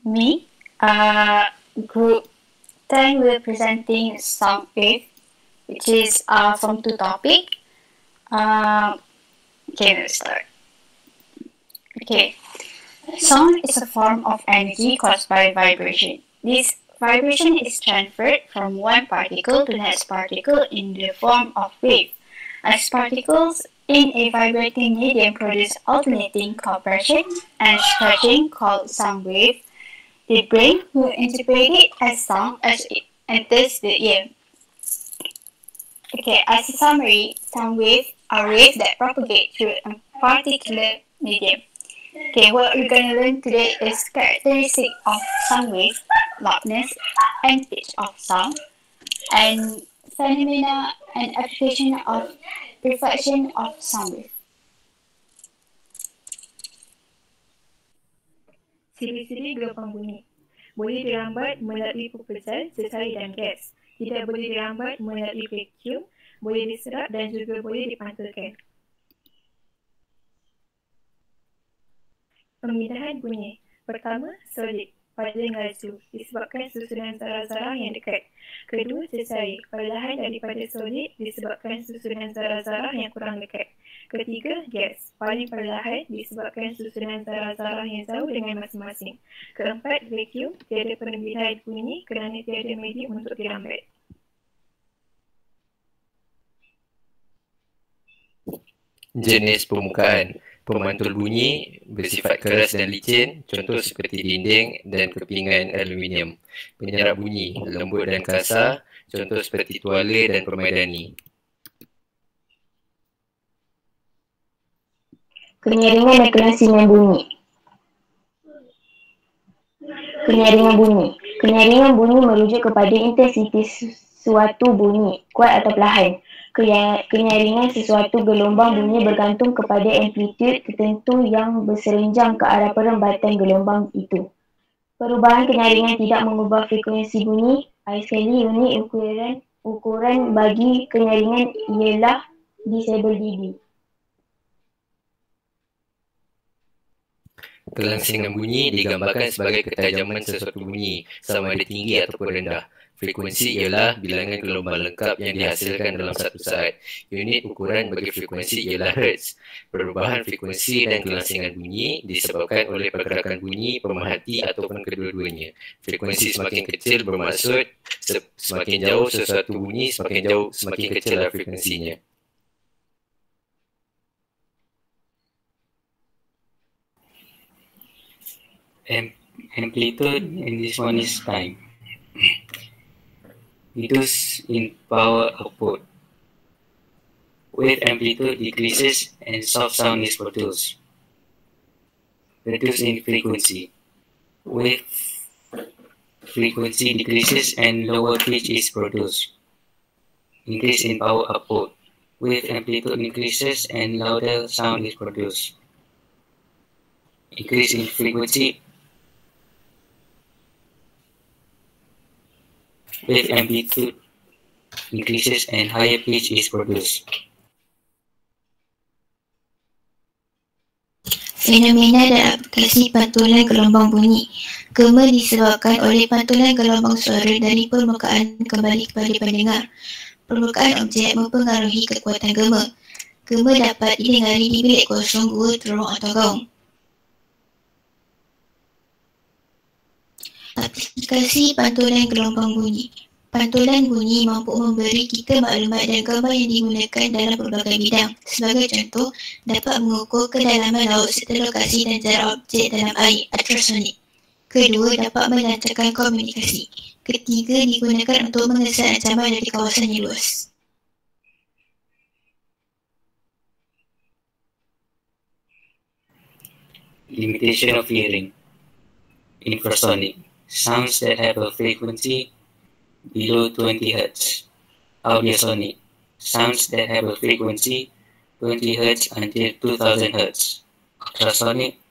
me, group 10 will presenting sound wave, which is from two topic. Okay, let's start. Okay, sound is a form of energy caused by vibration. This vibration is transferred from one particle to the next particle in the form of wave. As particles in a vibrating medium produce alternating compression and stretching called sound wave, the brain will interpret it as sound as it enters the ear. Okay, as a summary, sound waves are waves that propagate through a particular medium. Okay, what we're going to learn today is characteristic of sound wave, loudness and pitch of sound, and phenomena and application of reflection of sound wave. Ciri-ciri gelombang bunyi. Boleh dirambat melalui proposal, cecair dan gas. Tidak boleh dirambat melalui vacuum, boleh diserap dan juga boleh dipantulkan. Pemindahan bunyi. Pertama, solid, paling laju, disebabkan susunan zarah-zarah yang dekat. Kedua, cecair, perlahan daripada solid disebabkan susunan zarah-zarah yang kurang dekat. Ketiga, gas, paling perlahan disebabkan susunan zarah-zarah yang jauh dengan masing-masing. Keempat, vacuum, tiada pemindahan bunyi kerana tiada medium untuk dirambat. Jenis permukaan. Pemantul bunyi bersifat keras dan licin, contoh seperti dinding dan kepingan aluminium. Penyerap bunyi lembut dan kasar, contoh seperti tuala dan permadani. Kenyaringan dan kelangsingan bunyi. Kenyaringan bunyi. Kenyaringan bunyi merujuk kepada intensitas suatu bunyi, kuat atau perlahan. Kenyaringan sesuatu gelombang bunyi bergantung kepada amplitude tertentu yang berserenjang ke arah perembatan gelombang itu. Perubahan kenyaringan tidak mengubah frekuensi bunyi. Sekali unit ukuran bagi kenyaringan ialah decibel dB. Kelangsingan bunyi digambarkan sebagai ketajaman sesuatu bunyi, sama ada tinggi ataupun rendah. Frekuensi ialah bilangan gelombang lengkap yang dihasilkan dalam satu saat. Unit ukuran bagi frekuensi ialah hertz. Perubahan frekuensi dan kelangsingan bunyi disebabkan oleh pergerakan bunyi, pemerhati ataupun kedua-duanya. Frekuensi semakin kecil bermaksud semakin jauh sesuatu bunyi, semakin kecillah frekuensinya. Amplitude, and this one is time. Reduce in power output. Wave amplitude decreases and soft sound is produced. Reduce in frequency. Wave frequency decreases and lower pitch is produced. Increase in power output. Wave amplitude increases and louder sound is produced. Increase in frequency. Wave amplitude increases and higher pitch is produced. Fenomena dan aplikasi pantulan gelombang bunyi. Gema disebabkan oleh pantulan gelombang suara dari permukaan kembali kepada pendengar. Permukaan objek mempengaruhi kekuatan gema. Gema dapat didengari di bilik kosong, gua, terowong atau gaung. Aplikasi pantulan gelombang bunyi. Pantulan bunyi mampu memberi kita maklumat dan gambar yang digunakan dalam berbagai bidang. Sebagai contoh, dapat mengukur kedalaman laut serta lokasi dan jarak objek dalam air, ultrasonik. Kedua, dapat melancarkan komunikasi. Ketiga, digunakan untuk mengesan ancaman dari kawasan yang luas. Limitation of hearing. Infrasonic. Sounds that have a frequency below 20 Hz. Audiosonic. Sounds that have a frequency 20 Hz until 2000 Hz. Ultrasonic.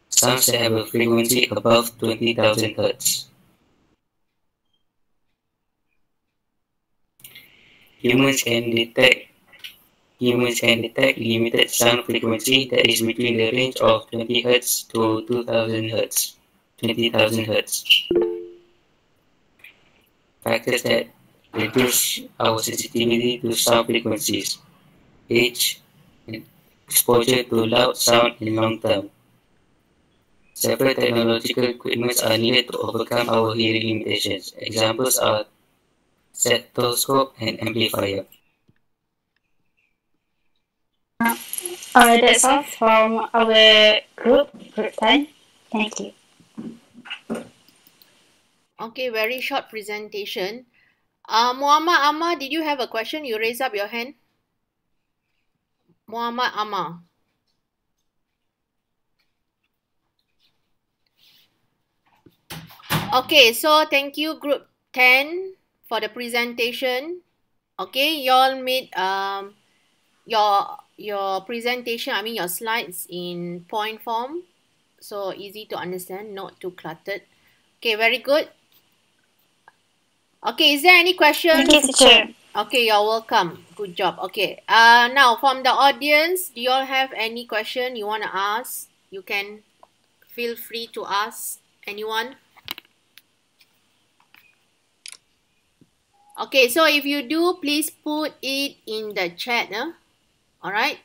Sounds that have a frequency above 20,000 Hz. Humans can detect limited sound frequency that is between the range of 20 Hz to 2000 Hz. 20,000 Hz. Factors that reduce our sensitivity to sound frequencies. Age, exposure to loud sound in long term. Several technological equipments are needed to overcome our hearing limitations. Examples are stethoscope and amplifier. That's all from our group 10. Thank you. Okay, very short presentation. Muhammad Ammar, did you have a question? You raise up your hand. Muhammad Ammar. Okay, so thank you group 10 for the presentation. Okay, y'all made your presentation, I mean your slides in point form. So easy to understand, not too cluttered. Okay, very good. Okay, is there any questions? Thank you, teacher. Okay, you're welcome. Good job. Okay. Now from the audience, do you all have any question you want to ask? You can feel free to ask anyone. Okay, so if you do, please put it in the chat. All right.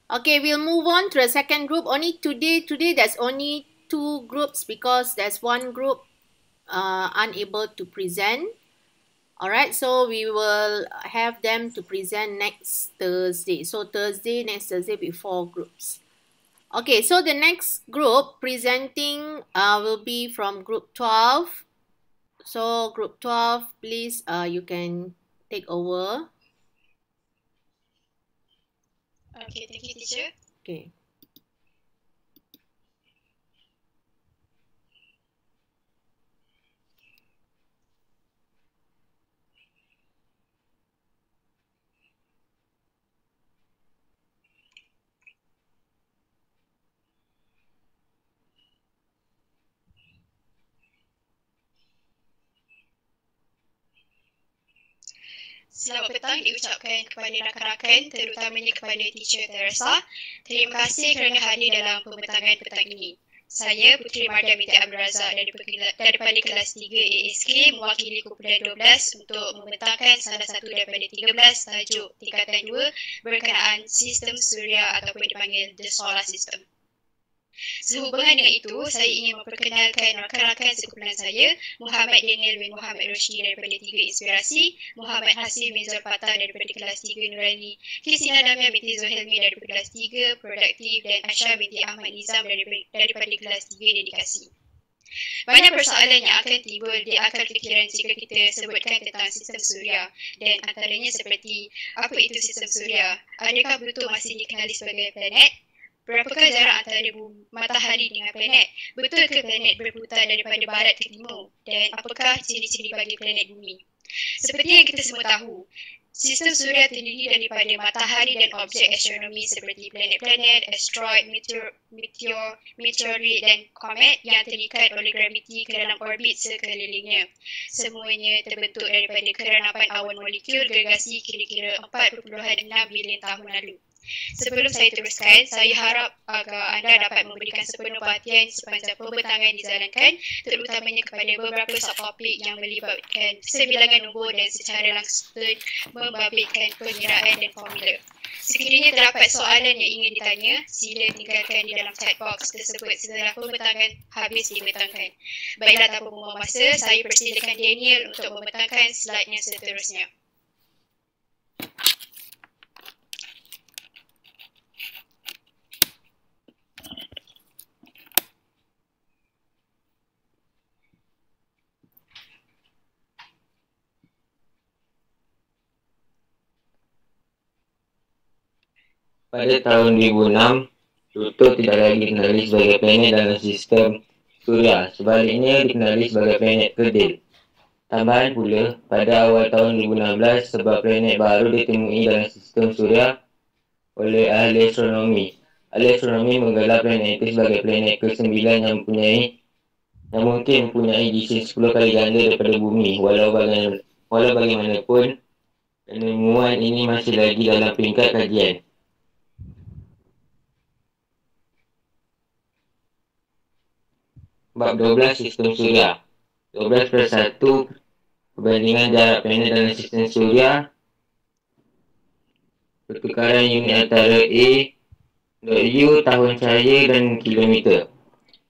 Okay, we'll move on to the second group. Only today there's only 2 groups because there's one group unable to present. All right, so we will have them to present next Thursday. So next Thursday before groups. Okay, so the next group presenting will be from group 12. So group 12, please, you can take over. Okay, thank you, teacher. Okay. Selamat petang diucapkan kepada rakan-rakan, terutamanya kepada teacher Teresa. Terima kasih kerana hadir dalam pembentangan petang ini. Saya Puteri Mardam binti Abdul Razak daripada kelas 3 ASK mewakili kumpulan 12 untuk membentangkan salah satu daripada 13 tajuk tingkatan 2 berkenaan sistem suria ataupun dipanggil the solar system. Sehubungan dengan itu, saya ingin memperkenalkan rakan-rakan sekumpulan saya, Muhammad Daniel bin Muhammad Roshdi daripada 3 Inspirasi, Muhammad Hasim bin Zulfatah daripada kelas 3 Nurani, Kristina Damia binti Zuhelmi daripada kelas 3 Produktif, dan Aisyah binti Ahmad Nizam daripada kelas 3 Dedikasi. Banyak persoalan yang akan timbul di akal fikiran jika kita sebutkan tentang sistem suria, dan antaranya seperti apa itu sistem suria, adakah Pluto masih dikenali sebagai planet? Berapakah jarak antara matahari dengan planet? Betul ke planet berputar daripada barat ke timur? Dan apakah ciri-ciri bagi planet bumi? Seperti yang kita semua tahu, sistem suria terdiri daripada matahari dan objek astronomi seperti planet-planet, asteroid, meteorit dan komet yang terikat oleh graviti ke dalam orbit sekelilingnya. Semuanya terbentuk daripada keranapan awan molekul gergasi kira-kira 4.6 bilion tahun lalu. Sebelum saya teruskan, saya harap agar anda dapat memberikan sepenuh perhatian sepanjang pembentangan dijalankan, terutamanya kepada beberapa subtopik yang melibatkan sebilangan nombor dan secara langsung membabitkan pengiraan dan formula. Sekiranya terdapat soalan yang ingin ditanya, sila tinggalkan di dalam chat box tersebut setelah pembentangan habis dibentangkan. Baiklah, tanpa membuang masa, saya persilakan Daniel untuk membentangkan slide-nya seterusnya. Pada tahun 2006, Pluto tidak lagi dikenali sebagai planet dalam sistem suria. Sebaliknya dikenali sebagai planet kerdil. Tambahan pula, pada awal tahun 2016, sebuah planet baru ditemui dalam sistem suria oleh ahli astronomi. Ahli astronomi menggelar planet itu sebagai planet ke-9 yang mungkin mempunyai gisi 10 kali ganda daripada bumi. Walau bagaimanapun, penemuan ini masih lagi dalam peringkat kajian. Bab 12 Sistem Suria. 12+1 perbandingan jarak planet dalam sistem suria. Pertukaran unit antara A.U, tahun cahaya dan kilometer.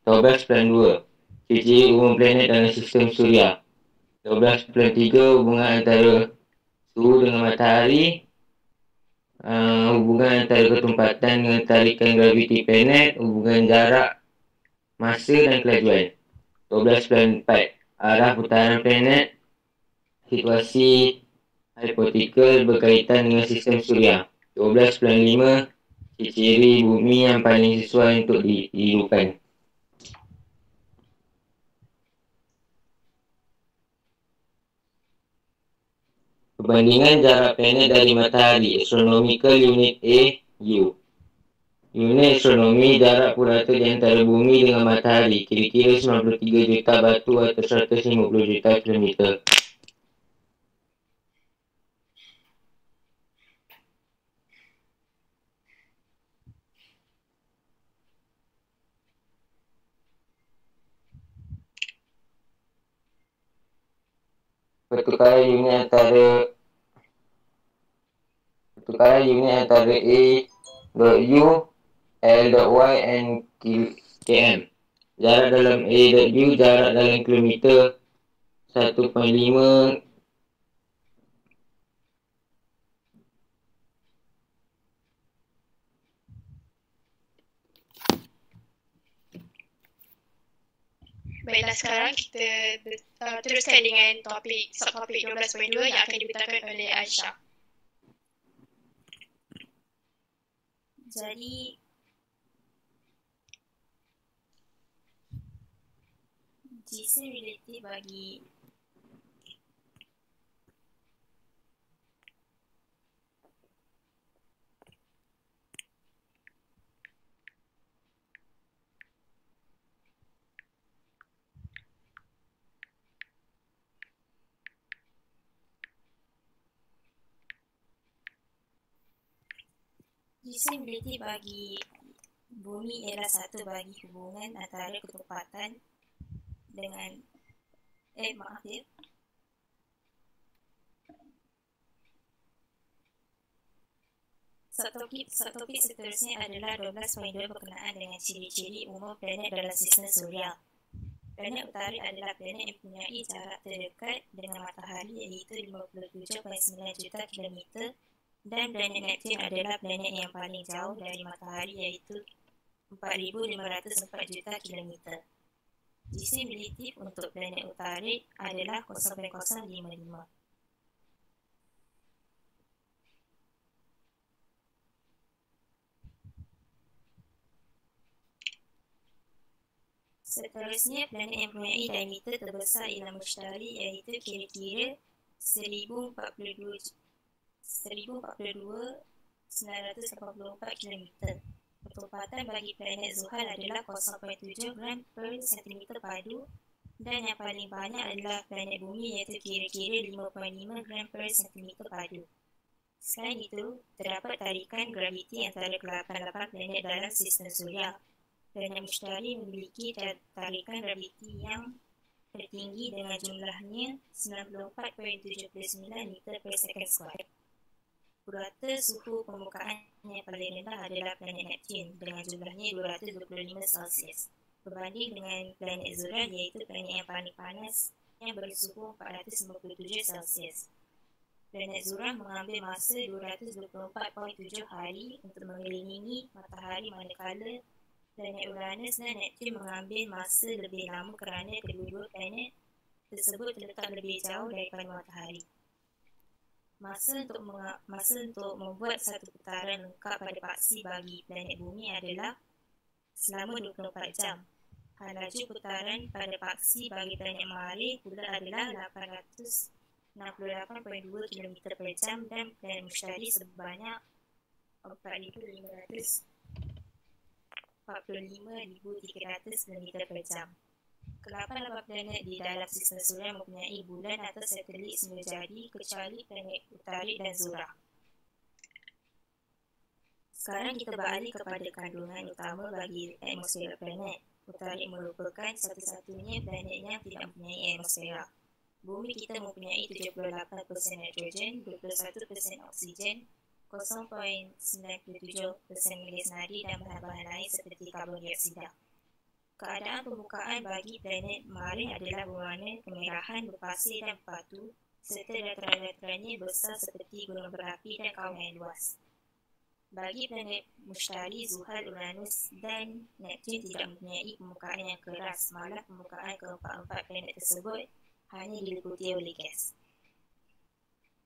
12+2 ciri umum planet dalam sistem suria. 12+3 hubungan antara suhu dengan matahari. Hubungan antara ketempatan dengan tarikan graviti planet. Hubungan jarak, masa dan kelajuan. 12+4 arah putaran planet. Situasi hipotetikal berkaitan dengan sistem suria. 12+5 ciri bumi yang paling sesuai untuk dihidupkan. Perbandingan jarak planet dari matahari. Astronomical Unit A.U. Unit astronomi jarak purata di antara bumi dengan matahari. Kira-kira 93 juta batu atau 150 juta kilometer. Pertukaran unit antara A.U, L.Y and km. Jarak dalam A.U, jarak dalam kilometer 1.5 Baiklah, sekarang kita teruskan dengan subtopik 12.2 yang akan dibentangkan oleh Aisyah. Jadi, jisim relatif bagi bumi ialah satu bagi hubungan antara ketepatan dengan Subtopik seterusnya adalah 12.2 berkenaan dengan ciri-ciri umum planet dalam sistem suria. Planet utara adalah planet yang mempunyai jarak terdekat dengan matahari iaitu 57.9 juta kilometer, dan planet Neptun adalah planet yang paling jauh dari matahari iaitu 4,504 juta kilometer. Jisim relatif untuk planet utara adalah 0.055. Seterusnya, planet yang mempunyai diameter terbesar ialah Mushtari iaitu kira-kira 1042,984 km. Pertempatan bagi planet Zuhal adalah 0.7 gram per cm padu, dan yang paling banyak adalah planet bumi iaitu kira-kira 5.5 gram per cm padu. Selain itu, terdapat tarikan graviti antara ke-8 planet dalam sistem suria. Planet Mushtari memiliki tarikan graviti yang tertinggi dengan jumlahnya 94.79 meter per second square. Purata suhu permukaan yang paling rendah adalah planet Neptun dengan jumlahnya 225 Celsius berbanding dengan planet Zuhal iaitu planet yang paling panas yang bersuhu 457 Celsius. Planet Zuhal mengambil masa 224.7 hari untuk mengelilingi matahari, manakala planet Uranus dan Neptun mengambil masa lebih lama kerana kedua-dua planet tersebut terletak lebih jauh daripada matahari. Masa untuk membuat satu putaran lengkap pada paksi bagi planet bumi adalah selama 24 jam. Laju putaran pada paksi bagi planet Marikh pula adalah 868.2 km per jam dan planet Mushtari sebanyak 45.300 km per jam. Ke-8 planet di dalam sistem suria mempunyai bulan atau satelit semula jadi kecuali planet utara dan Zuhrah. Sekarang kita beralih kepada kandungan utama bagi atmosfer planet. Utarik merupakan satu-satunya planet yang tidak mempunyai atmosfera. Bumi kita mempunyai 78% nitrogen, 21% oksigen, 0.97% milis nadi dan bahan-bahan lain seperti karbon dioksida. Keadaan permukaan bagi planet Mars adalah berwarna kemerahan, berpasir dan batu, serta dataran-datarannya besar seperti gunung berapi dan kawasan yang luas. Bagi planet Mushtari, Zuhal, Uranus dan Neptun tidak mempunyai permukaan yang keras, malah permukaan keempat-empat planet tersebut hanya diliputi oleh gas.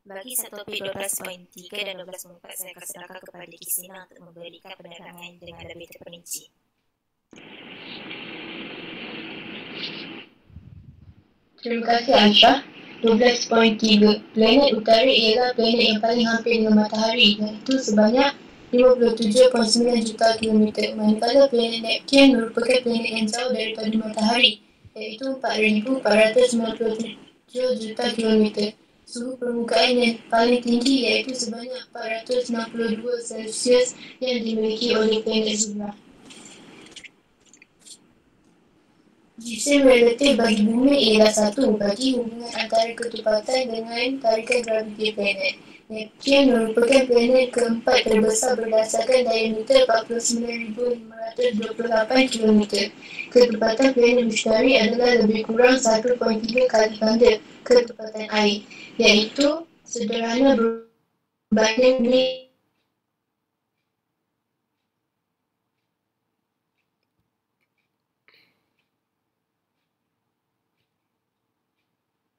Bagi subtopik 12.3 dan 12.4, saya akan serahkan kepada Kisina untuk memberikan penerangan dengan lebih terperinci. Terima kasih Aisyah. 12.3. Planet utara ialah planet yang paling hampir dengan matahari, iaitu sebanyak 57.9 juta kilometer. Manakala planet Neptun merupakan planet yang jauh daripada matahari, iaitu 4,497 juta kilometer. Suhu permukaan yang paling tinggi iaitu sebanyak 462 Celsius yang dimiliki oleh planet Zuhrah. Jisim relatif bagi bumi ialah 1 bagi hubungan antara ketepatan dengan tarikan graviti planet. Neptun merupakan planet keempat terbesar berdasarkan diameter 49,528 km. Ketepatan planet Mushtari adalah lebih kurang 1.3 kali ganda ketepatan air, iaitu sederhana berbanding ni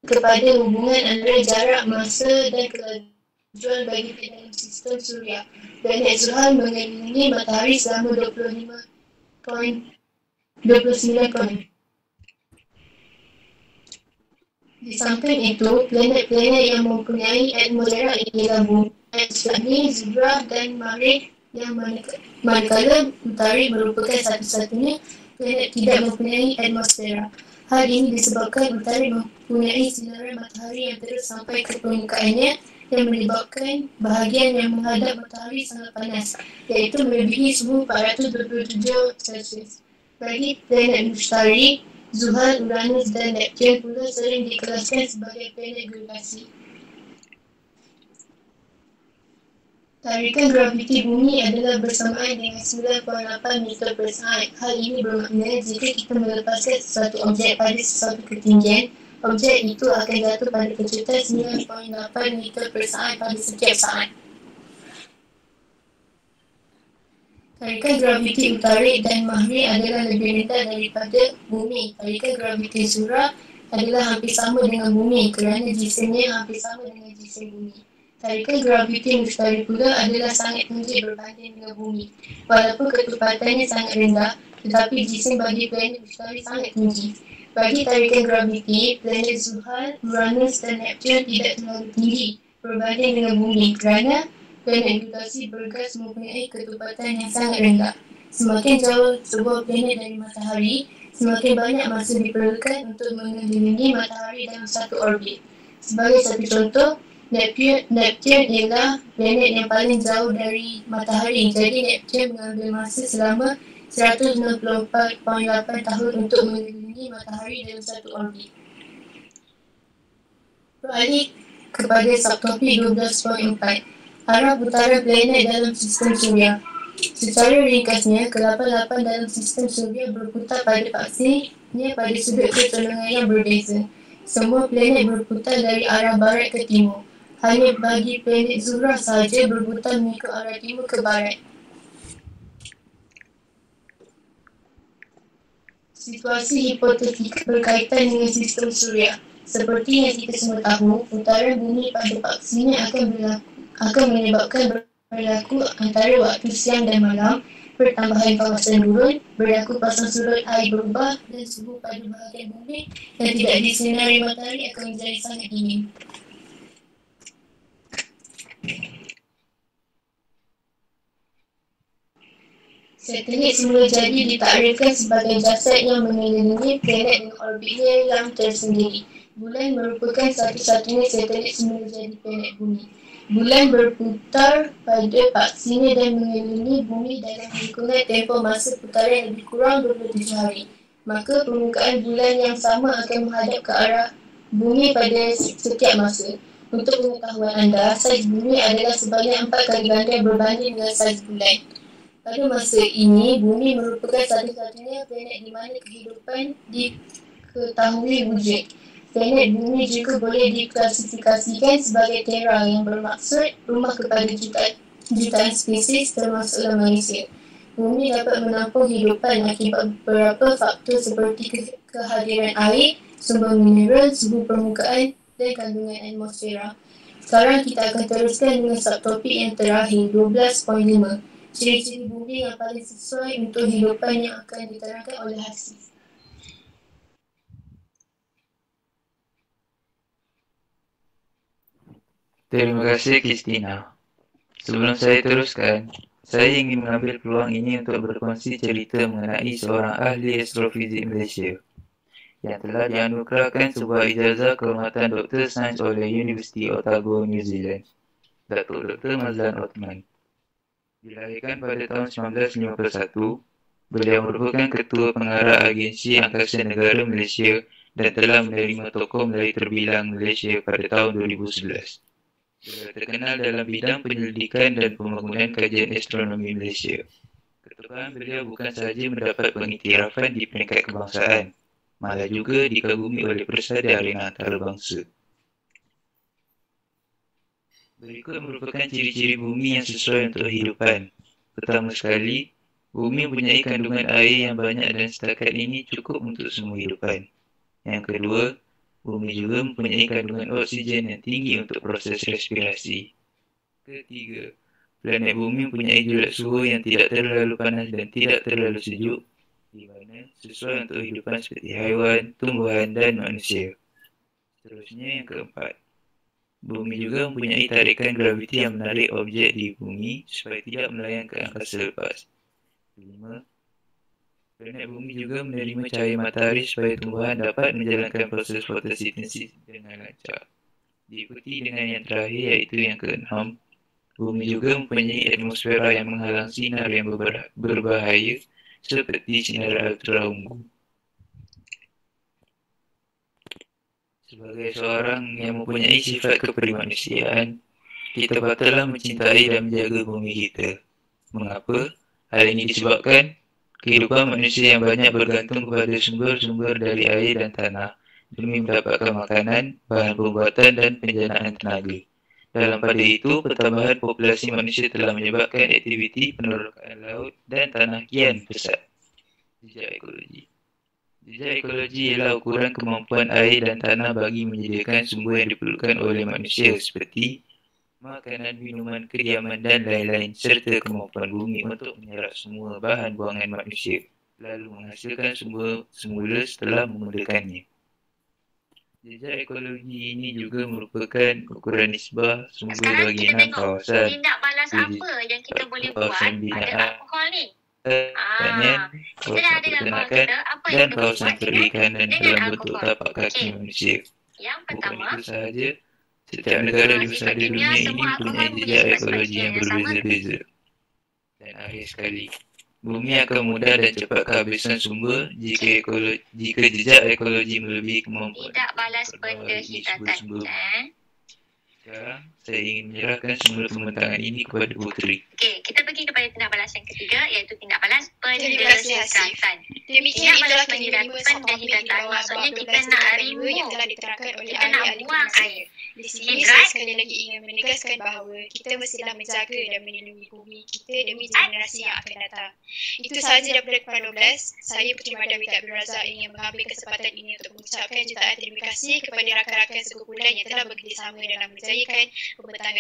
kepada hubungan antara jarak, masa dan kelajuan bagi dalam sistem suria. Planet Zuhal mengelilingi matahari selama 29 poin. Di samping itu, planet-planet yang mempunyai atmosfera ialah Bumi, Shani, Zuhrah dan Marikh yang manakala Matahari merupakan satu-satunya planet tidak mempunyai atmosfera. Hal ini disebabkan Matahari mempunyai sinaran matahari yang terus sampai ke permukaannya yang menyebabkan bahagian yang menghadap matahari sangat panas, iaitu melebihi suhu 427 Celsius. Bagi planet Mushtari, Zuhal, Uranus dan Neptun pula sering dikelaskan sebagai planet gravitasi. Tarikan graviti bumi adalah bersamaan dengan 9.8 meter per saat. Hal ini bermakna jika kita melepaskan sesuatu objek pada sesuatu ketinggian, objek itu akan jatuh pada kecepatan 9.8 meter per saat pada setiap saat. Tarikan graviti utara dan Marikh adalah lebih rendah daripada bumi. Tarikan graviti Zuhrah adalah hampir sama dengan bumi kerana jisimnya hampir sama dengan jisim bumi. Tarikan graviti Mushtari pula adalah sangat tinggi berbanding dengan bumi. Walaupun ketepatannya sangat rendah, tetapi jisim bagi planet Mushtari sangat tinggi. Bagi tarikan graviti, planet Zuhal, Uranus dan Neptun tidak terlalu tinggi berbanding dengan bumi kerana planet gravitasi bergas mempunyai ketepatan yang sangat rendah. Semakin jauh sebuah planet dari matahari, semakin banyak masa diperlukan untuk mengelilingi matahari dalam satu orbit. Sebagai satu contoh, Neptun ialah planet yang paling jauh dari matahari. Jadi Neptun mengambil masa selama 164.8 tahun untuk mengelilingi matahari dalam satu orbit. Beralih kepada subtopik 12.4. Arah putaran planet dalam sistem suria. Secara ringkasnya, ke-8 dalam sistem suria berputar pada paksinya pada sudut kecolongan yang berbeza. Semua planet berputar dari arah barat ke timur. Hanya bagi planet Zuhrah sahaja berputar mengikut arah timur ke barat. Situasi hipotetika berkaitan dengan sistem suria. Seperti yang kita semua tahu, putaran bumi pada paksinya akan menyebabkan berlaku antara waktu siang dan malam, pertambahan kawasan gurun, berlaku pasang surut air berubah dan suhu pada bahagian bumi yang tidak disinari matahari akan menjadi sangat dingin. Satelit semula jadi ditakdirkan sebagai jasad yang mengelilingi planet dengan orbitnya yang tersendiri. Bulan merupakan satu-satunya satelit semula jadi planet bumi. Bulan berputar pada paksinya dan mengelilingi bumi dalam lingkungan tempoh masa putaran lebih kurang 27 hari. Maka permukaan bulan yang sama akan menghadap ke arah bumi pada setiap masa. Untuk pengetahuan anda, saiz bumi adalah sebanyak 4 kali ganda berbanding dengan saiz bulan. Pada masa ini, bumi merupakan satu-satunya planet di mana kehidupan diketahui wujud. Planet bumi juga boleh diklasifikasikan sebagai Terra yang bermaksud rumah kepada jutaan spesies termasuklah manusia. Bumi dapat menampung hidupan akibat beberapa faktor seperti kehadiran air, sumber mineral, suhu permukaan dan kandungan atmosfera. Sekarang kita akan teruskan dengan subtopik yang terakhir, 12.5. Ciri-ciri bumi yang paling sesuai untuk hidupan yang akan diterangkan oleh Hasif. Terima kasih Christina. Sebelum saya teruskan, saya ingin mengambil peluang ini untuk berkongsi cerita mengenai seorang ahli astrofizik Malaysia yang telah dianugerahkan sebuah ijazah kehormatan Doktor Sains oleh Universiti Otago, New Zealand, Datuk Dr. Mazlan Othman. Dilahirkan pada tahun 1951, beliau merupakan Ketua Pengarah Agensi Angkasa Negara Malaysia dan telah menerima tokoh Melayu terbilang Malaysia pada tahun 2011. Beliau terkenal dalam bidang penyelidikan dan pembangunan kajian astronomi Malaysia. Ketebahan beliau bukan sahaja mendapat pengiktirafan di peringkat kebangsaan, malah juga dikagumi oleh persada arena antarabangsa. Berikut merupakan ciri-ciri bumi yang sesuai untuk kehidupan. Pertama sekali, bumi mempunyai kandungan air yang banyak dan setakat ini cukup untuk semua hidupan. Yang kedua, bumi juga mempunyai kandungan oksigen yang tinggi untuk proses respirasi. Ketiga, planet bumi mempunyai julat suhu yang tidak terlalu panas dan tidak terlalu sejuk, di mana sesuai untuk kehidupan seperti haiwan, tumbuhan dan manusia. Seterusnya yang keempat, bumi juga mempunyai tarikan graviti yang menarik objek di bumi supaya tidak melayang ke angkasa lepas. 5. Planet bumi juga menerima cahaya matahari supaya tumbuhan dapat menjalankan proses fotosintesis dengan lancar. Diikuti dengan yang terakhir iaitu yang keenam, bumi juga mempunyai atmosfera yang menghalang sinar yang berbahaya seperti sinar ultraviolet. Sebagai seorang yang mempunyai sifat keprimanusiaan, kita patutlah mencintai dan menjaga bumi kita. Mengapa? Hal ini disebabkan kehidupan manusia yang banyak bergantung kepada sumber-sumber dari air dan tanah demi mendapatkan makanan, bahan pembuatan dan penjanaan tenaga. Dalam pada itu, pertambahan populasi manusia telah menyebabkan aktiviti penerokan laut dan tanah kian pesat. Jejak ekologi. Jejak ekologi ialah ukuran kemampuan air dan tanah bagi menyediakan sumber yang diperlukan oleh manusia seperti makanan, minuman, kediaman dan lain-lain serta kemampuan bumi untuk menyerap semua bahan buangan manusia lalu menghasilkan sumber semula setelah menggunakannya. Jejak ekologi ini juga merupakan ukuran nisbah sumber bagi 6 kawasan. Tindak balas apa yang kita boleh buat pada alkohol ni? Kawasan peternakan dan kawasan perikanan dalam bentuk tapak kaki manusia. Yang pertama, bukan itu sahaja, setiap negara di pesada dunia ini mempunyai jejak ekologi yang berbeza-beza. Dan akhir sekali, bumi akan mudah dan cepat kehabisan sumber jika jejak ekologi melebihi kemampuan. Tidak balas benda hidatan. Sekarang, saya ingin menyerahkan semula pembentangan ini kepada Puteri. Okey, kita pergi kepada tindak balas yang ketiga iaitu tindak balas pendesikatan. Demikian itulah penghidatan pendesikatan. Maksudnya kita nak remove, yang telah diterangkan oleh kita nak ahli-ahli buang kita. air. Di sini saya sekali lagi ingin menegaskan bahawa kita mestilah menjaga dan melindungi bumi kita demi generasi yang akan datang. Itu sahaja daripada Kepada 12. Saya Puteri Madam Binti Abdul Razak ingin mengambil kesempatan ini untuk mengucapkan jutaan terima kasih kepada rakan-rakan sekumpulan yang telah bekerjasama dalam menjayakan pembentangan